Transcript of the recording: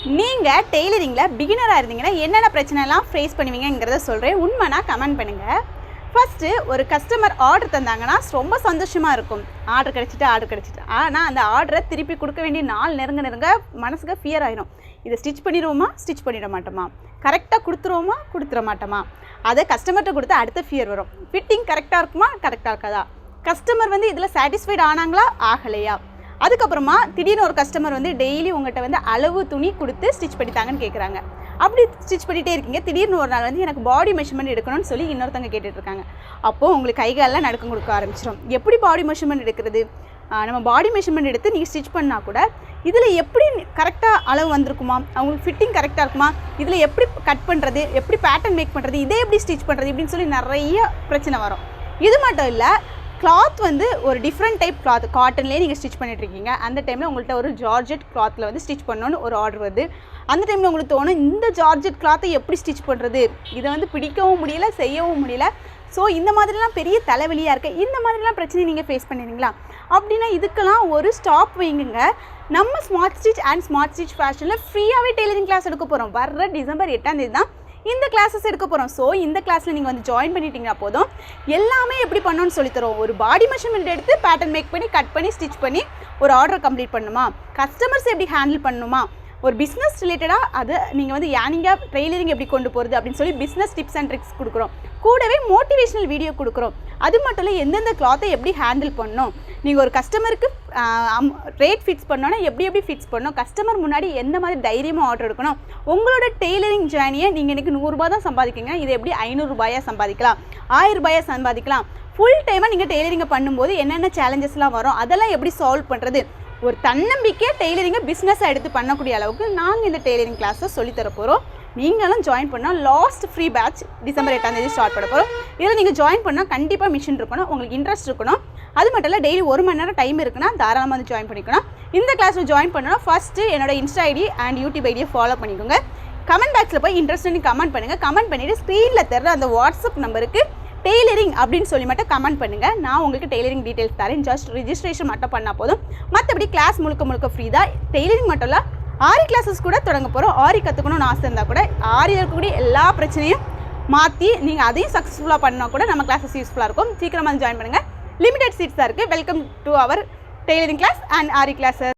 நீங்கள் டெய்லரிங்கில் பிகினராக இருந்தீங்கன்னா என்னென்ன பிரச்சனைலாம் ஃபேஸ் பண்ணுவீங்கிறத சொல்கிறேன். உண்மைனா கமெண்ட் பண்ணுங்கள். ஃபஸ்ட்டு ஒரு கஸ்டமர் ஆர்டர் தந்தாங்கன்னா ரொம்ப சந்தோஷமாக இருக்கும். ஆர்டர் கிடச்சிட்டு ஆனால் அந்த ஆர்டரை திருப்பி கொடுக்க வேண்டிய நாள் நெருங்க மனசுக்கு ஃபியர் ஆகிடும். இதை ஸ்டிச் பண்ணிட மாட்டோமா, கரெக்டாக கொடுத்துட மாட்டோமா. அதை கஸ்டமர்கிட்ட கொடுத்தா அடுத்த ஃபியர் வரும். ஃபிட்டிங் கரெக்டாக இருக்காதா, கஸ்டமர் இதில் சாட்டிஸ்ஃபைட் ஆனாங்களா ஆகலையா. அதுக்கப்புறமா திடீர்னு ஒரு கஸ்டமர் டெய்லி உங்கள்கிட்ட அளவு துணி கொடுத்து ஸ்டிச் பண்ணித்தாங்கன்னு கேட்குறாங்க. அப்படி ஸ்டிச் பண்ணிகிட்டே இருக்கீங்க. திடீர்னு ஒரு நாள் எனக்கு பாடி மெஷர்மெண்ட் எடுக்கணும்னு சொல்லி இன்னொருத்தங்க கேட்டுட்ருக்காங்க. அப்போது உங்களுக்கு கைகாலெலாம் நடுக்கம் கொடுக்க ஆரம்பிச்சிடும். எப்படி பாடி மெஷர்மெண்ட் எடுக்கிறது? நம்ம பாடி மெஷர்மெண்ட் எடுத்து நீங்கள் ஸ்டிச் பண்ணால் கூட இதில் எப்படி கரெக்டாக அளவு வந்திருக்குமா, அவங்களுக்கு ஃபிட்டிங் கரெக்டாக இருக்குமா, இதில் எப்படி கட் பண்ணுறது, எப்படி பேட்டர்ன் மேக் பண்ணுறது, இதே எப்படி ஸ்டிச் பண்ணுறது இப்படின்னு சொல்லி நிறைய பிரச்சனை வரும். இது மட்டும் இல்லை, கிளாத் ஒரு டிஃப்ரெண்ட் டைப் கிளாத் காட்டன்லேயே நீங்கள் ஸ்டிச் பண்ணிட்டுருக்கீங்க. அந்த டைமில் உங்கள்கிட்ட ஒரு ஜார்ஜெட் கிளாத்தில் ஸ்டிச் பண்ணணுன்னு ஒரு ஆர்டர் வருது. அந்த டைமில் உங்களுக்கு தோணும், இந்த ஜார்ஜெட் கிளாத்தை எப்படி ஸ்டிச் பண்ணுறது, இதை பிடிக்கவும் முடியல, செய்யவும் முடியல. ஸோ இந்த மாதிரிலாம் பெரிய தலைவலியாக இருக்குது. இந்த மாதிரிலாம் பிரச்சனை நீங்கள் ஃபேஸ் பண்ணிடுறீங்களா? அப்படின்னா இதுக்கெல்லாம் ஒரு ஸ்டாப் வைங்க. நம்ம smart stitch and smart stitch ஃபேஷனில் ஃப்ரீயாகவே டெய்லரிங் கிளாஸ் எடுக்க போகிறோம். வர்ற டிசம்பர் 8ஆம் தேதி தான் இந்த கிளாஸஸ் எடுக்க போகிறோம். ஸோ இந்த கிளாஸில் நீங்கள் ஜாயின் பண்ணிட்டீங்கன்னா போதும், எல்லாமே எப்படி பண்ணணும்னு சொல்லித்தரோம். ஒரு பாடி மெஷர்மெண்ட் எடுத்து பேட்டர்ன் மேக் பண்ணி கட் பண்ணி ஸ்டிச் பண்ணி ஒரு ஆர்டர் கம்ப்ளீட் பண்ணணுமா, கஸ்டமர்ஸ் எப்படி ஹேண்டில் பண்ணணுமா, ஒரு பிஸ்னஸ் ரிலேட்டடாக அது நீங்கள் ஏர்னிங்காக டெய்லரிங் எப்படி கொண்டு போகிறது அப்படின்னு சொல்லி பிஸ்னஸ் டிப்ஸ் அண்ட் ட்ரிக்ஸ் கொடுக்குறோம். கூடவே மோட்டிவேஷனல் வீடியோ கொடுக்குறோம். அது மட்டும் இல்லை, எந்தெந்த கிளாத்தை எப்படி ஹேண்டில் பண்ணணும், நீங்கள் ஒரு கஸ்டமருக்கு ரேட் ஃபிக்ஸ் பண்ணோன்னா எப்படி ஃபிக்ஸ் பண்ணணும், கஸ்டமர் முன்னாடி எந்த மாதிரி தைரியமாக ஆர்டர் எடுக்கணும், உங்களோட டெய்லரிங் ஜேர்னியை நீங்கள் இன்றைக்கி 100 ரூபா தான் சம்பாதிக்கிங்க, இது எப்படி 500 ரூபாயாக சம்பாதிக்கலாம், 1000 ரூபாயாக சம்பாதிக்கலாம். ஃபுல் டைமாக நீங்கள் டெய்லரிங்கை பண்ணும்போது என்னென்ன சேலஞ்சஸ்லாம் வரும், அதெல்லாம் எப்படி சால்வ் பண்ணுறது, ஒரு தன்னம்பிக்கையாக டெய்லரிங்கை பிஸ்னஸாக எடுத்து பண்ணக்கூடிய அளவுக்கு நாங்கள் இந்த டெய்லரிங் கிளாஸை சொல்லித்தர போகிறோம். நீங்களும் ஜாயின் பண்ணால் லாஸ்ட் ஃப்ரீ பேட்ச் டிசம்பர் 8ஆம் தேதி ஸ்டார்ட் பண்ண போகிறோம். இதில் நீங்கள் ஜாயின் பண்ணால் கண்டிப்பாக மிஷின் இருக்கணும், உங்களுக்கு இன்ட்ரெஸ்ட் இருக்கணும். அது மட்டும் இல்லை, டெய்லி 1 மணி நேரம் டைம் இருக்குன்னா தாராளமாக ஜாயின் பண்ணிக்கணும். இந்த கிளாஸில் ஜாயின் பண்ணணும். ஃபஸ்ட்டு என்னோட இன்ஸ்டா ஐடி அண்ட் யூடியூப் ஐடியை ஃபாலோ பண்ணிக்கோங்க. கமெண்ட் பாக்ஸில் போய் இன்ட்ரெஸ்ட்னு கமெண்ட் பண்ணுங்கள். கமெண்ட் பண்ணிவிட்டு ஸ்க்ரீனில் தர்ற அந்த வாட்ஸ்அப் நம்பருக்கு டெய்லரிங் அப்படின்னு சொல்லி மட்டும் கமெண்ட் பண்ணுங்கள். நான் உங்களுக்கு டெய்லரிங் டீட்டெயில்ஸ் தரேன். ஜஸ்ட் ரிஜிஸ்ட்ரேஷன் மட்டும் பண்ணால் போதும். மற்றபடி கிளாஸ் முழுக்க ஃப்ரீ தான். டெய்லரிங் மட்டும் இல்லை, ஆரி கிளாஸஸ் கூட தொடங்க போகிறோம். ஆரி கற்றுக்கணும்னு ஆசை இருந்தால் கூட ஆரியில் இருக்கக்கூடிய எல்லா பிரச்சனையும் மாற்றி நீங்கள் அதையும் சக்ஸஸ்ஃபுல்லாக பண்ணால் கூட நம்ம கிளாஸஸ் யூஸ்ஃபுல்லாக இருக்கும். சீக்கிரமாக ஜாயின் பண்ணுங்கள். லிமிடெட் சீட்ஸ் தான் இருக்குது. Welcome to our tailoring class and aari classes.